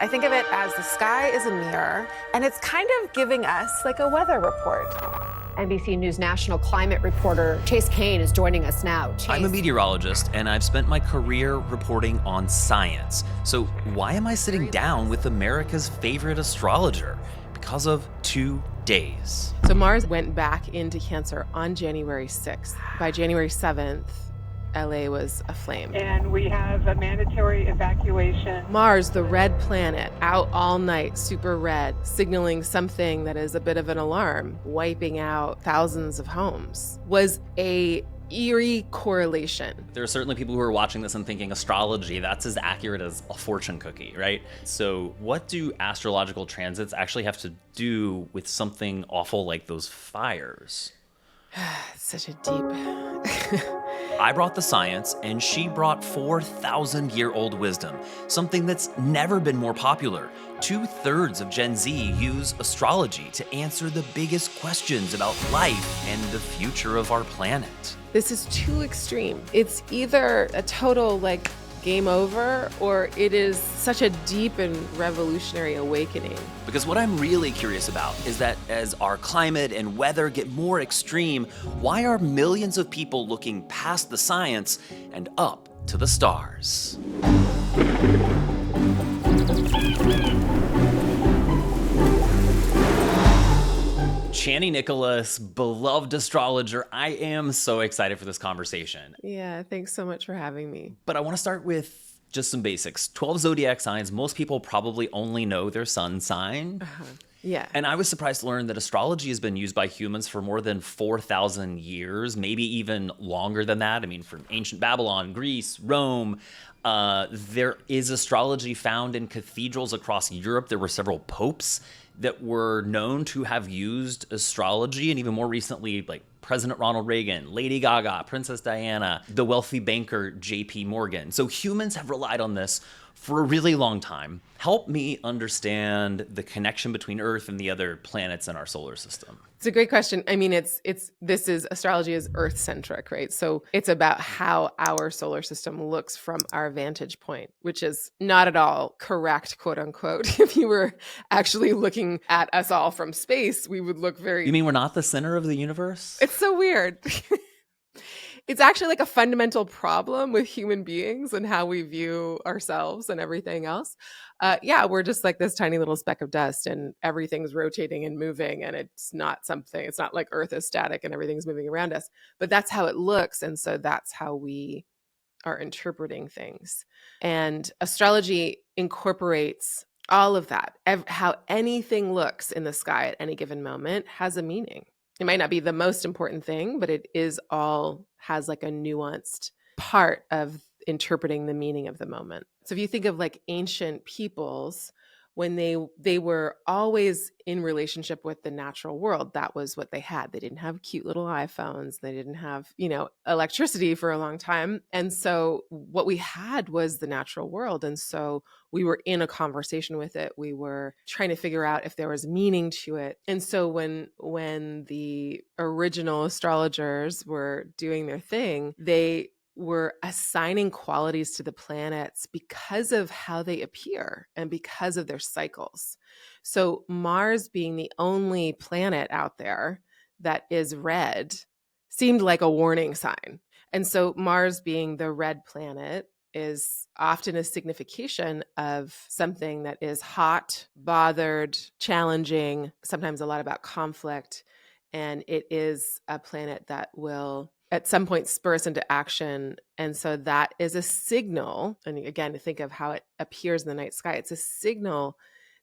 I think of it as the sky is a mirror, and it's kind of giving us like a weather report. NBC News national climate reporter Chase Cain is joining us now. Chase. I'm a meteorologist, and I've spent my career reporting on science. So why am I sitting down with America's favorite astrologer? Because of 2 days. So Mars went back into Cancer on January 6th. By January 7th, LA was aflame. And we have a mandatory evacuation. Mars, the red planet, out all night, super red, signaling something that is a bit of an alarm, wiping out thousands of homes, was a eerie correlation. There are certainly people who are watching this and thinking astrology, that's as accurate as a fortune cookie, right? So what do astrological transits actually have to do with something awful like those fires? Such a deep... I brought the science, and she brought 4,000-year-old wisdom, something that's never been more popular. 2/3 of Gen Z use astrology to answer the biggest questions about life and the future of our planet. This is too extreme. It's either a total, game over, or it is such a deep and revolutionary awakening. Because what I'm really curious about is that as our climate and weather get more extreme, why are millions of people looking past the science and up to the stars? Chani Nicholas, beloved astrologer, I am so excited for this conversation. Yeah, thanks so much for having me. But I want to start with just some basics. 12 zodiac signs, most people probably only know their sun sign. Yeah. And I was surprised to learn that astrology has been used by humans for more than 4,000 years, maybe even longer than that. I mean, from ancient Babylon, Greece, Rome. There is astrology found in cathedrals across Europe. There were several popes that were known to have used astrology, and even more recently, like President Ronald Reagan, Lady Gaga, Princess Diana, the wealthy banker J.P. Morgan. So humans have relied on this for a really long time. Help me understand the connection between Earth and the other planets in our solar system. It's a great question. I mean, astrology is Earth-centric, right? So it's about how our solar system looks from our vantage point, which is not at all correct, quote unquote. If you were actually looking at us all from space, we would look very... You mean we're not the center of the universe? It's so weird. It's actually like a fundamental problem with human beings and how we view ourselves and everything else. We're just like this tiny little speck of dust, and everything's rotating and moving, and it's not like Earth is static and everything's moving around us, but that's how it looks. And so that's how we are interpreting things. And astrology incorporates all of that. How anything looks in the sky at any given moment has a meaning. It might not be the most important thing, but it is all has like a nuanced part of interpreting the meaning of the moment. So if you think of like ancient peoples, when they were always in relationship with the natural world, that was what they had. They didn't have cute little iPhones. They didn't have, electricity for a long time. And so what we had was the natural world. And so we were in a conversation with it. We were trying to figure out if there was meaning to it. And so when the original astrologers were doing their thing, they were assigning qualities to the planets because of how they appear and because of their cycles. So Mars being the only planet out there that is red seemed like a warning sign. And so Mars being the red planet is often a signification of something that is hot, bothered, challenging, sometimes a lot about conflict. And it is a planet that will at some point spur us into action. And so that is a signal. And again, to think of how it appears in the night sky, it's a signal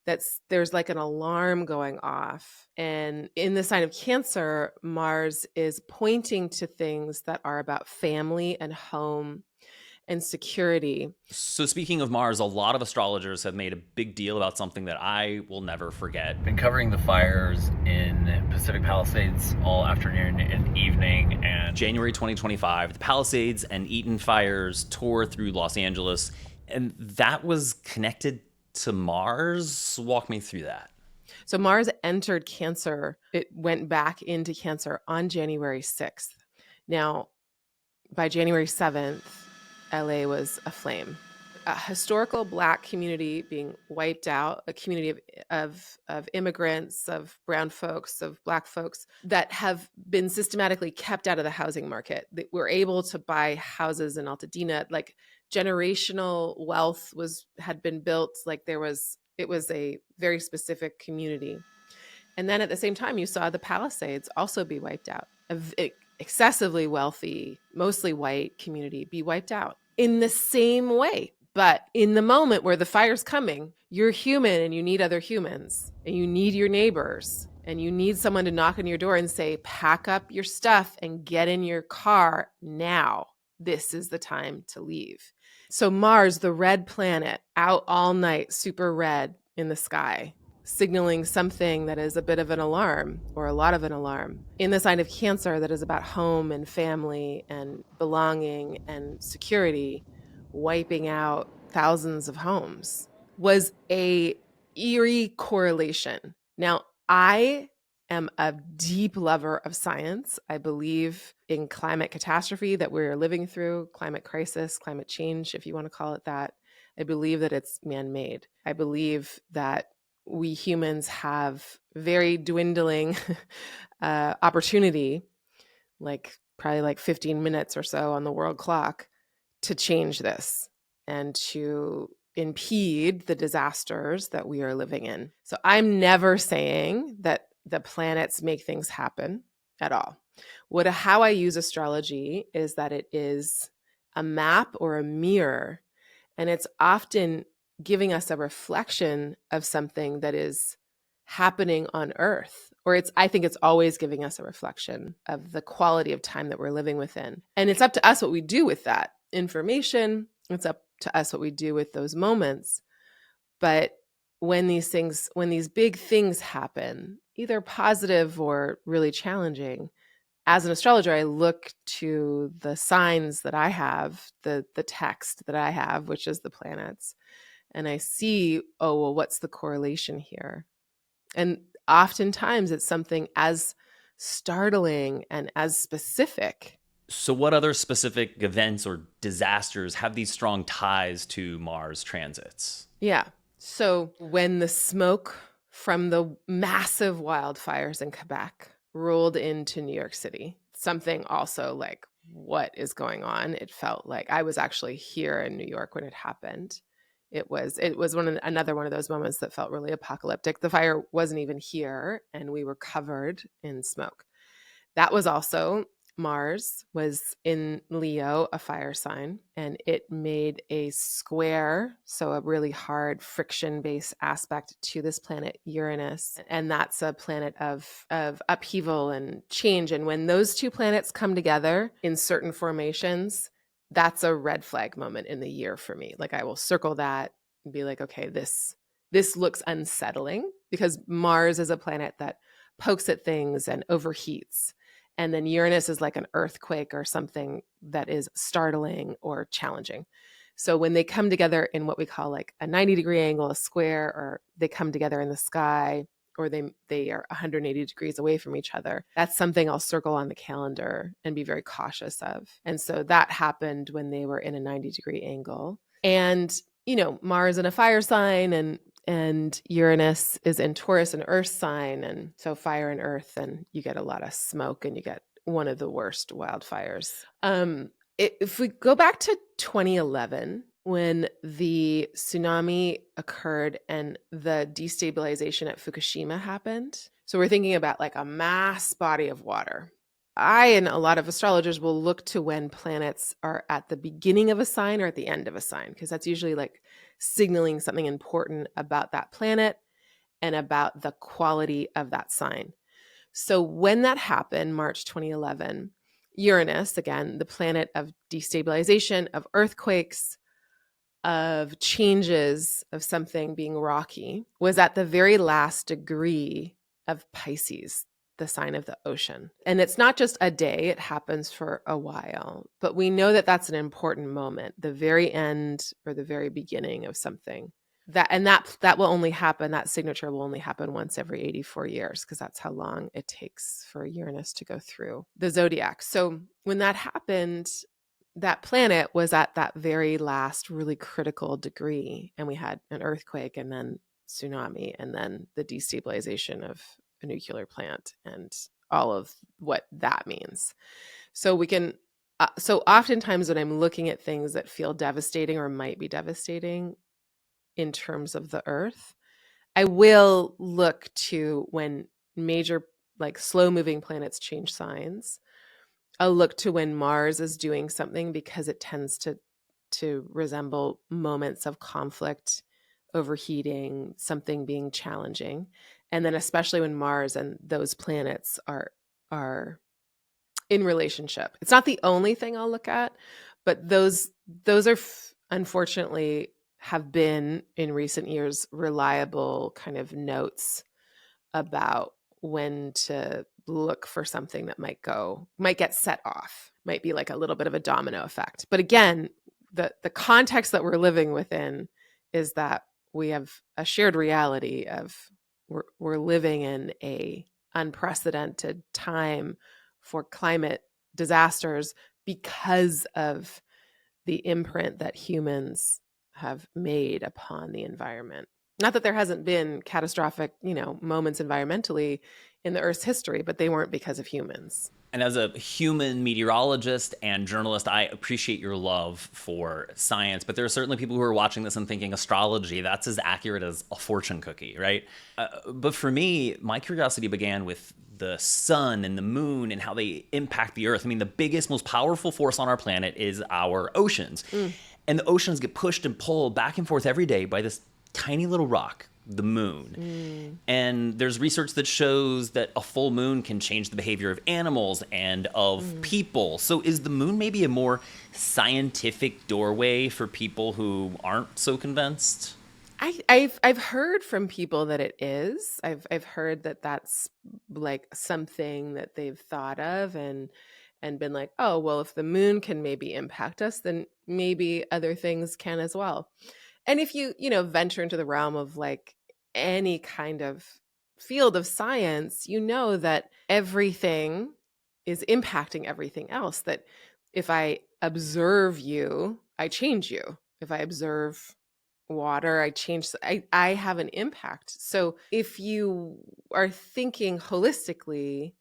that there's like an alarm going off. And in the sign of Cancer, Mars is pointing to things that are about family and home and security. So speaking of Mars, a lot of astrologers have made a big deal about something that I will never forget. Been covering the fires in Pacific Palisades all afternoon and evening, and January 2025, the Palisades and Eaton fires tore through Los Angeles, and that was connected to Mars. Walk me through that. So Mars entered Cancer. It went back into Cancer on January 6th. Now, by January 7th, LA was aflame. a historical Black community being wiped out, a community of immigrants, of brown folks, of Black folks that have been systematically kept out of the housing market. That were able to buy houses in Altadena, like generational wealth had been built. Like it was a very specific community. And then at the same time, you saw the Palisades also be wiped out. Excessively wealthy, mostly white community be wiped out in the same way. But in the moment where the fire's coming, you're human and you need other humans and you need your neighbors and you need someone to knock on your door and say, pack up your stuff and get in your car now. This is the time to leave. So Mars, the red planet, out all night, super red in the sky, signaling something that is a bit of an alarm or a lot of an alarm. In the sign of Cancer, that is about home and family and belonging and security, wiping out thousands of homes, was a eerie correlation. Now, I am a deep lover of science. I believe in climate catastrophe that we're living through, climate crisis, climate change, if you want to call it that. I believe that it's man-made. I believe that we humans have very dwindling opportunity, probably like 15 minutes or so on the world clock, to change this and to impede the disasters that we are living in. So I'm never saying that the planets make things happen at all. How I use astrology is that it is a map or a mirror, and it's often giving us a reflection of something that is happening on Earth, or I think it's always giving us a reflection of the quality of time that we're living within. And it's up to us what we do with that information. It's up to us what we do with those moments. But when these big things happen, either positive or really challenging, as an astrologer, I look to the signs that I have, the text that I have, which is the planets, and I see, what's the correlation here? And oftentimes it's something as startling and as specific. So what other specific events or disasters have these strong ties to Mars transits? Yeah. So when the smoke from the massive wildfires in Quebec rolled into New York City, something also like, what is going on? It felt like I was actually here in New York when it happened. It was another one of those moments that felt really apocalyptic. The fire wasn't even here, and we were covered in smoke. That was also Mars was in Leo, a fire sign, and it made a square, so a really hard friction-based aspect to this planet Uranus, and that's a planet of upheaval and change. And when those two planets come together in certain formations, that's a red flag moment in the year for me. Like I will circle that and be like, okay, this looks unsettling, because Mars is a planet that pokes at things and overheats. And then Uranus is like an earthquake or something that is startling or challenging. So when they come together in what we call like a 90-degree angle, a square, or they come together in the sky, or they are 180 degrees away from each other, that's something I'll circle on the calendar and be very cautious of. And so that happened when they were in a 90-degree angle. And, Mars in a fire sign and Uranus is in Taurus, an earth sign. And so fire and earth, and you get a lot of smoke and you get one of the worst wildfires. If we go back to 2011, when the tsunami occurred and the destabilization at Fukushima happened. So we're thinking about like a mass body of water. I and a lot of astrologers will look to when planets are at the beginning of a sign or at the end of a sign, because that's usually like signaling something important about that planet and about the quality of that sign. So when that happened, March 2011, Uranus, again, the planet of destabilization, of earthquakes, of changes, of something being rocky, was at the very last degree of Pisces, the sign of the ocean. And it's not just a day, it happens for a while. But we know that that's an important moment, the very end or the very beginning of something. That will only happen, that signature will only happen once every 84 years, because that's how long it takes for Uranus to go through the zodiac. So when that happened, that planet was at that very last really critical degree, and we had an earthquake and then tsunami and then the destabilization of a nuclear plant and all of what that means. So we can so oftentimes when I'm looking at things that feel devastating or might be devastating in terms of the earth, I will look to when major, like slow moving planets change signs. I'll look to when Mars is doing something because it tends to resemble moments of conflict, overheating, something being challenging. And then especially when Mars and those planets are in relationship. It's not the only thing I'll look at, but those are unfortunately have been in recent years reliable kind of notes about when to look for something that might get set off, might be like a little bit of a domino effect. But again, the context that we're living within is that we have a shared reality of we're living in a unprecedented time for climate disasters because of the imprint that humans have made upon the environment. Not that there hasn't been catastrophic, moments environmentally in the Earth's history, but they weren't because of humans. And as a human meteorologist and journalist, I appreciate your love for science. But there are certainly people who are watching this and thinking astrology, that's as accurate as a fortune cookie, right? But for me, my curiosity began with the sun and the moon and how they impact the Earth. I mean, the biggest, most powerful force on our planet is our oceans. And the oceans get pushed and pulled back and forth every day by this tiny little rock, the moon. And there's research that shows that a full moon can change the behavior of animals and of people. So is the moon maybe a more scientific doorway for people who aren't so convinced? I've heard from people that it is. I've heard that that's like something that they've thought of and been like, oh, well, if the moon can maybe impact us, then maybe other things can as well. And if you venture into the realm of like any kind of field of science, you know that everything is impacting everything else. That if I observe you, I change you. If I observe water, I have an impact. So if you are thinking holistically,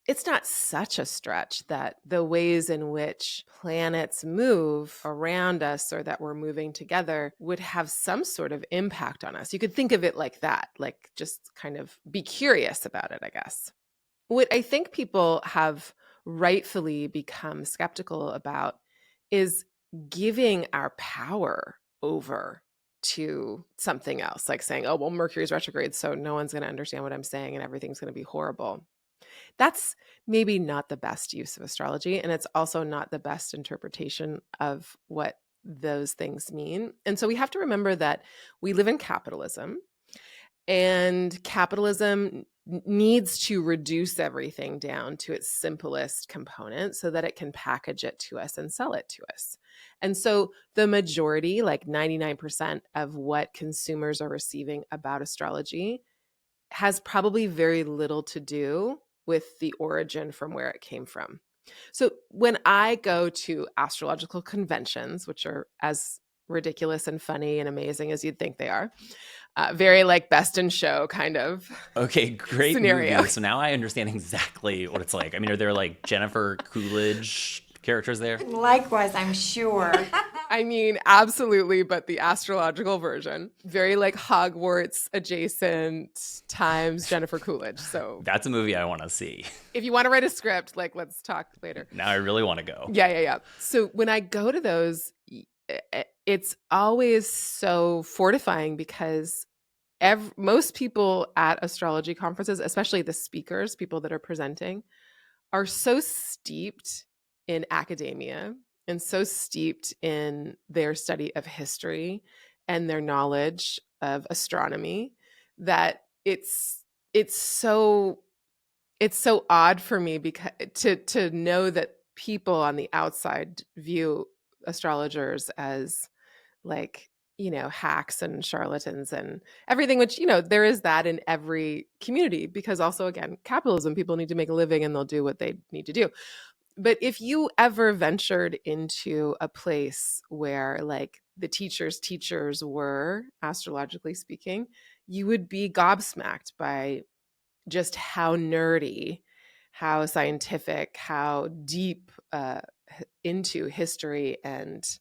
it's not such a stretch that the ways in which planets move around us or that we're moving together would have some sort of impact on us. You could think of it like that, like just kind of be curious about it, I guess. What I think people have rightfully become skeptical about is giving our power over to something else, like saying, oh, well, Mercury's retrograde, so no one's going to understand what I'm saying and everything's going to be horrible. That's maybe not the best use of astrology, and it's also not the best interpretation of what those things mean. And so we have to remember that we live in capitalism, and capitalism needs to reduce everything down to its simplest component so that it can package it to us and sell it to us. And so the majority, like 99% of what consumers are receiving about astrology has probably very little to do with the origin from where it came from. So when I go to astrological conventions, which are as ridiculous and funny and amazing as you'd think they are, very like best in show kind of Okay, great scenario. movie. So now I understand exactly what it's like. I mean, are there like Jennifer Coolidge characters there? Likewise, I'm sure. I mean, absolutely, but the astrological version. Very like Hogwarts adjacent times Jennifer Coolidge. So That's a movie I want to see. if you want to write a script, like let's talk later. Now I really want to go. Yeah. So when I go to those, it's always so fortifying because most people at astrology conferences, especially the speakers, people that are presenting, are so steeped in academia and so steeped in their study of history and their knowledge of astronomy that it's so odd for me because to know that people on the outside view astrologers as like hacks and charlatans and everything, which there is that in every community because also again capitalism, people need to make a living and they'll do what they need to do. But if you ever ventured into a place where like the teachers were, astrologically speaking, you would be gobsmacked by just how nerdy, how scientific, how deep into history and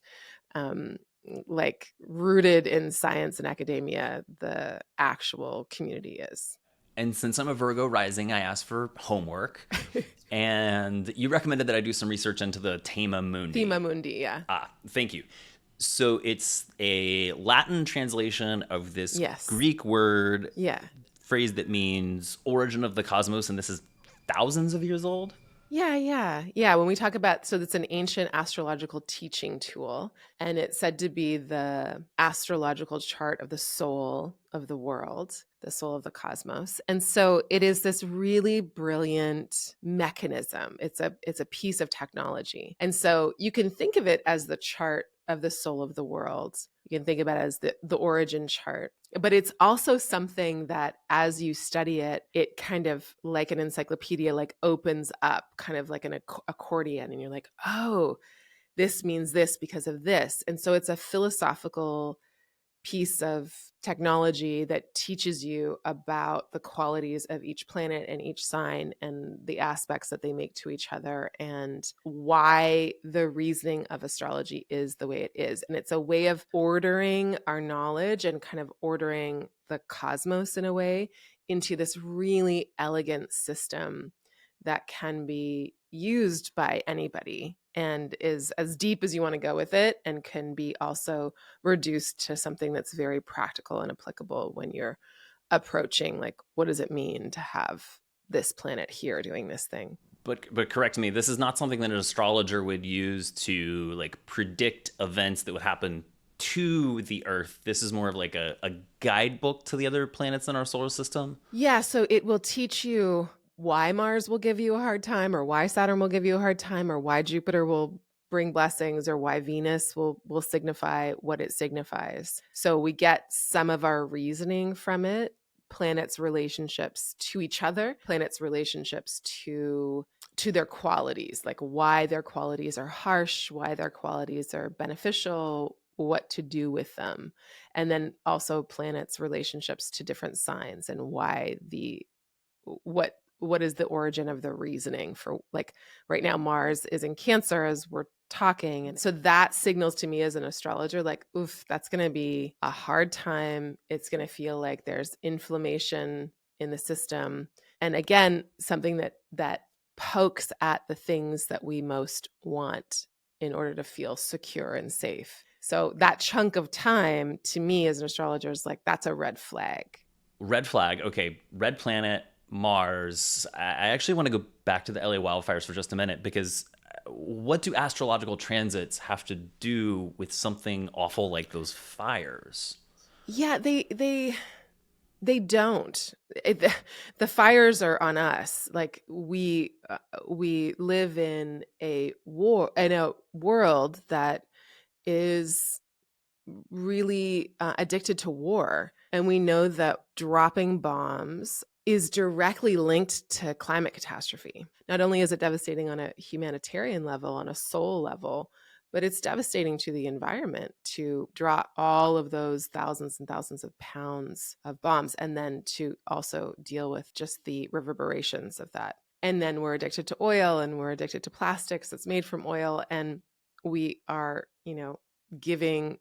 like rooted in science and academia the actual community is. And since I'm a Virgo rising, I asked for homework. And you recommended that I do some research into the Thema Mundi. Thema Mundi, yeah. Thank you. So it's a Latin translation of this Yes. Greek word, Yeah. phrase that means origin of the cosmos, and this is thousands of years old? Yeah. When we talk about, so it's an ancient astrological teaching tool, and it's said to be the astrological chart of the soul of the world, the soul of the cosmos. And so it is this really brilliant mechanism. It's a piece of technology. And so you can think of it as the chart of the soul of the world. You can think about it as the origin chart. But it's also something that as you study it, it kind of like an encyclopedia, like opens up kind of like an accordion. And you're like, oh, this means this because of this. And so it's a philosophical piece of technology that teaches you about the qualities of each planet and each sign and the aspects that they make to each other and why the reasoning of astrology is the way it is. And it's a way of ordering our knowledge and kind of ordering the cosmos in a way into this really elegant system that can be used by anybody and is as deep as you want to go with it and can be also reduced to something that's very practical and applicable when you're approaching like, what does it mean to have this planet here doing this thing? But correct me, this is not something that an astrologer would use to like predict events that would happen to the Earth. This is more of like a guidebook to the other planets in our solar system. Yeah, so it will teach you why Mars will give you a hard time or why Saturn will give you a hard time or why Jupiter will bring blessings or why Venus will signify what it signifies. So we get some of our reasoning from it, planets' relationships to each other, planets' relationships to their qualities, like why their qualities are harsh, why their qualities are beneficial, what to do with them. And then also planets' relationships to different signs and why what is the origin of the reasoning for, like right now Mars is in Cancer as we're talking. And so that signals to me as an astrologer, like, oof, that's going to be a hard time. It's going to feel like there's inflammation in the system. And again, something that pokes at the things that we most want in order to feel secure and safe. So that chunk of time to me as an astrologer is like, that's a red flag. Red flag. Okay. Red planet, Mars. I actually want to go back to the LA wildfires for just a minute, because what do astrological transits have to do with something awful like those fires? Yeah, they don't. The fires are on us. Like we live in a world that is really addicted to war, and we know that dropping bombs is directly linked to climate catastrophe. Not only is it devastating on a humanitarian level, on a soul level, but it's devastating to the environment to drop all of those thousands and thousands of pounds of bombs, and then to also deal with just the reverberations of that. And then we're addicted to oil, and we're addicted to plastics that's made from oil, and we are, giving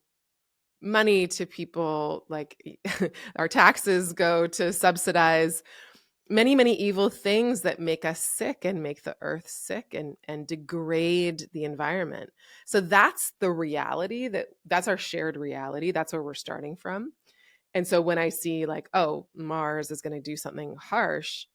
money to people, like our taxes go to subsidize many, many evil things that make us sick and make the earth sick and degrade the environment. So that's the reality, that's our shared reality. That's where we're starting from. And so when I see like, oh, Mars is going to do something harsh,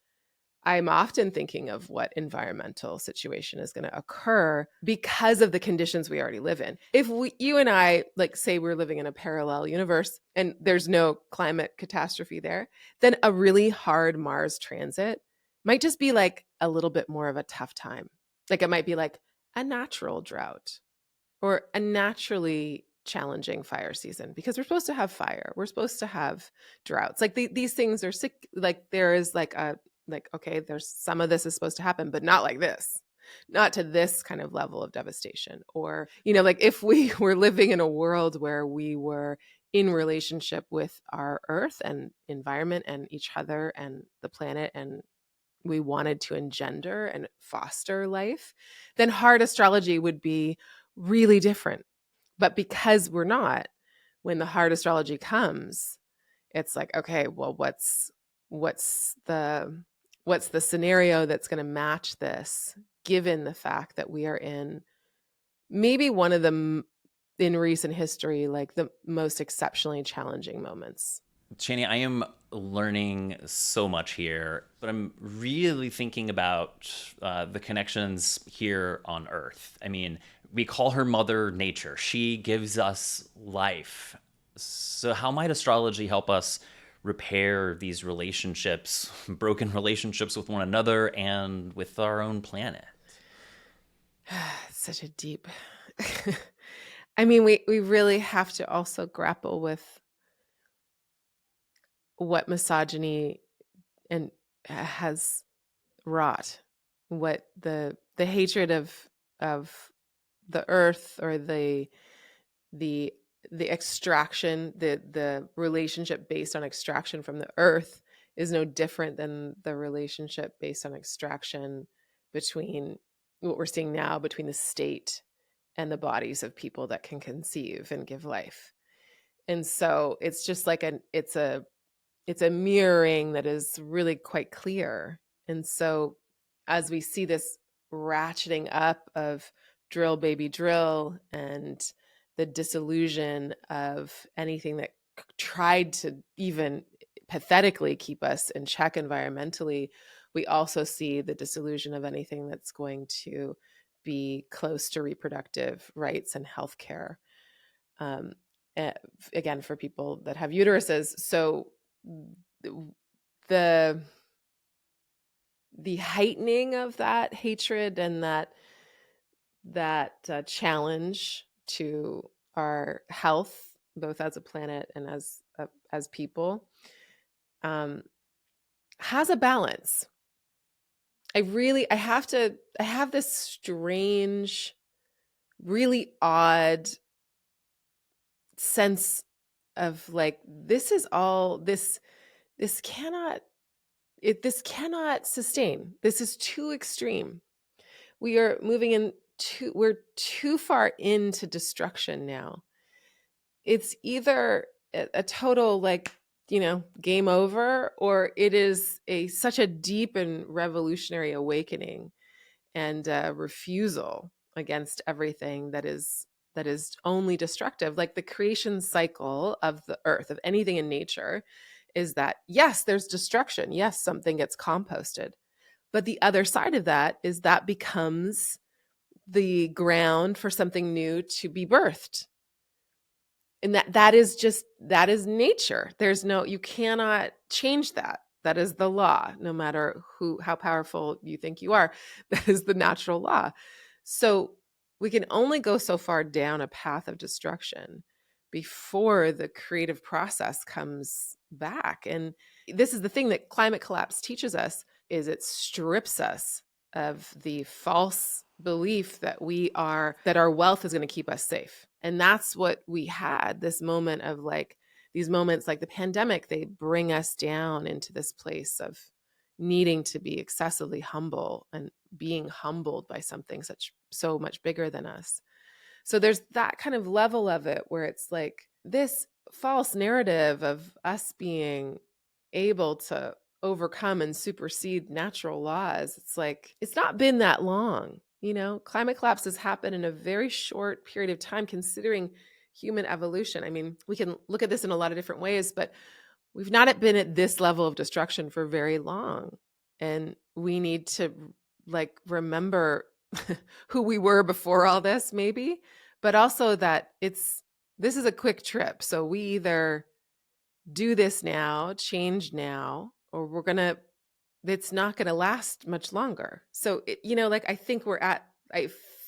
I'm often thinking of what environmental situation is going to occur because of the conditions we already live in. If you and I, like, say we're living in a parallel universe and there's no climate catastrophe there, then a really hard Mars transit might just be like a little bit more of a tough time. Like it might be like a natural drought or a naturally challenging fire season, because we're supposed to have fire. We're supposed to have droughts. Like these things are sick. Like there is like okay, there's some of this is supposed to happen, but not like this. not to this kind of level of devastation. Or, like if we were living in a world where we were in relationship with our earth and environment and each other and the planet, and we wanted to engender and foster life, then hard astrology would be really different. But because we're not, when the hard astrology comes, it's like, okay, well, what's the scenario that's going to match this, given the fact that we are in maybe one of the, in recent history, like the most exceptionally challenging moments. Chani, I am learning so much here, but I'm really thinking about the connections here on Earth. I mean, we call her Mother Nature. She gives us life. So how might astrology help us repair these relationships, broken relationships with one another and with our own planet? Such a deep... I mean, we really have to also grapple with what misogyny and has wrought, what the hatred of the earth, or the extraction, the relationship based on extraction from the earth is no different than the relationship based on extraction between what we're seeing now between the state and the bodies of people that can conceive and give life. And so it's just like it's a mirroring that is really quite clear. And so as we see this ratcheting up of drill baby drill and the disillusion of anything that tried to even pathetically keep us in check environmentally, we also see the disillusion of anything that's going to be close to reproductive rights and healthcare. Again, for people that have uteruses. So the heightening of that hatred and that challenge to our health, both as a planet and as people, has a balance. I have this strange, really odd sense of like, this cannot sustain. This is too extreme. We are moving we're too far into destruction now. It's either a total game over, or it is such a deep and revolutionary awakening and refusal against everything that is only destructive. Like the creation cycle of the earth, of anything in nature, is that yes, there's destruction. Yes, something gets composted. But the other side of that is that becomes the ground for something new to be birthed. And that is nature. You cannot change that. That is the law, no matter how powerful you think you are. That is the natural law. So we can only go so far down a path of destruction before the creative process comes back. And this is the thing that climate collapse teaches us, is it strips us of the false belief that our wealth is going to keep us safe. And that's what we had, this moment of these moments like the pandemic, they bring us down into this place of needing to be excessively humble and being humbled by something so much bigger than us. So there's that kind of level of it where it's like this false narrative of us being able to overcome and supersede natural laws. It's like, it's not been that long. Climate collapse has happened in a very short period of time, considering human evolution. I mean, we can look at this in a lot of different ways, but we've not been at this level of destruction for very long. And we need to remember who we were before all this, maybe, but also that this is a quick trip. So we either do this now, change now, or it's not going to last much longer. So, I think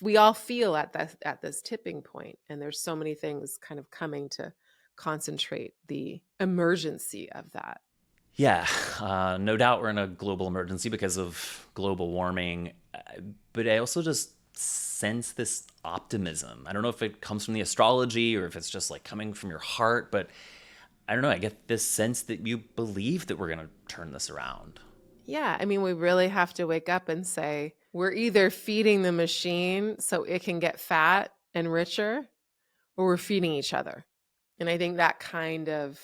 we all feel at this tipping point, and there's so many things kind of coming to concentrate the emergency of that. Yeah, no doubt we're in a global emergency because of global warming, but I also just sense this optimism. I don't know if it comes from the astrology or if it's just like coming from your heart, but I don't know. I get this sense that you believe that we're going to turn this around. Yeah, I mean, we really have to wake up and say, we're either feeding the machine so it can get fat and richer, or we're feeding each other. And I think that kind of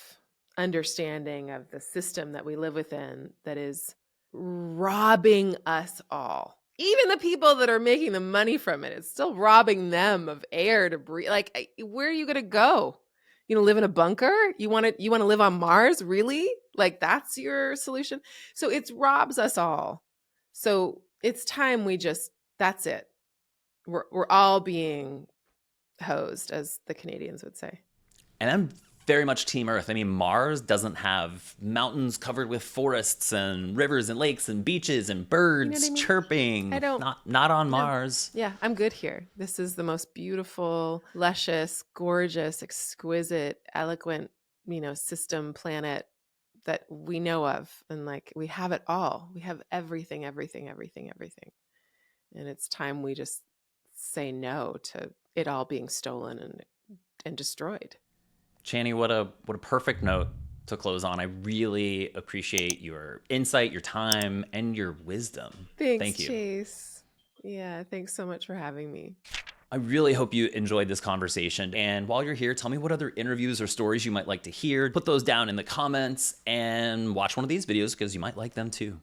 understanding of the system that we live within that is robbing us all, even the people that are making the money from it, it's still robbing them of air to breathe. Like, where are you going to go? You know, live in a bunker? You want to live on Mars? Really? Like, that's your solution? So it robs us all. So it's time that's it. We're all being hosed, as the Canadians would say. And I'm very much Team Earth. I mean, Mars doesn't have mountains covered with forests and rivers and lakes and beaches and birds chirping. I don't. Not on Mars. Yeah, I'm good here. This is the most beautiful, luscious, gorgeous, exquisite, eloquent, system, planet that we know of. And like, we have it all. We have everything. And it's time we just say no to it all being stolen and destroyed. Chani, what a perfect note to close on. I really appreciate your insight, your time, and your wisdom. Thanks, Thank you. Chase. Yeah, thanks so much for having me. I really hope you enjoyed this conversation. And while you're here, tell me what other interviews or stories you might like to hear. Put those down in the comments and watch one of these videos because you might like them too.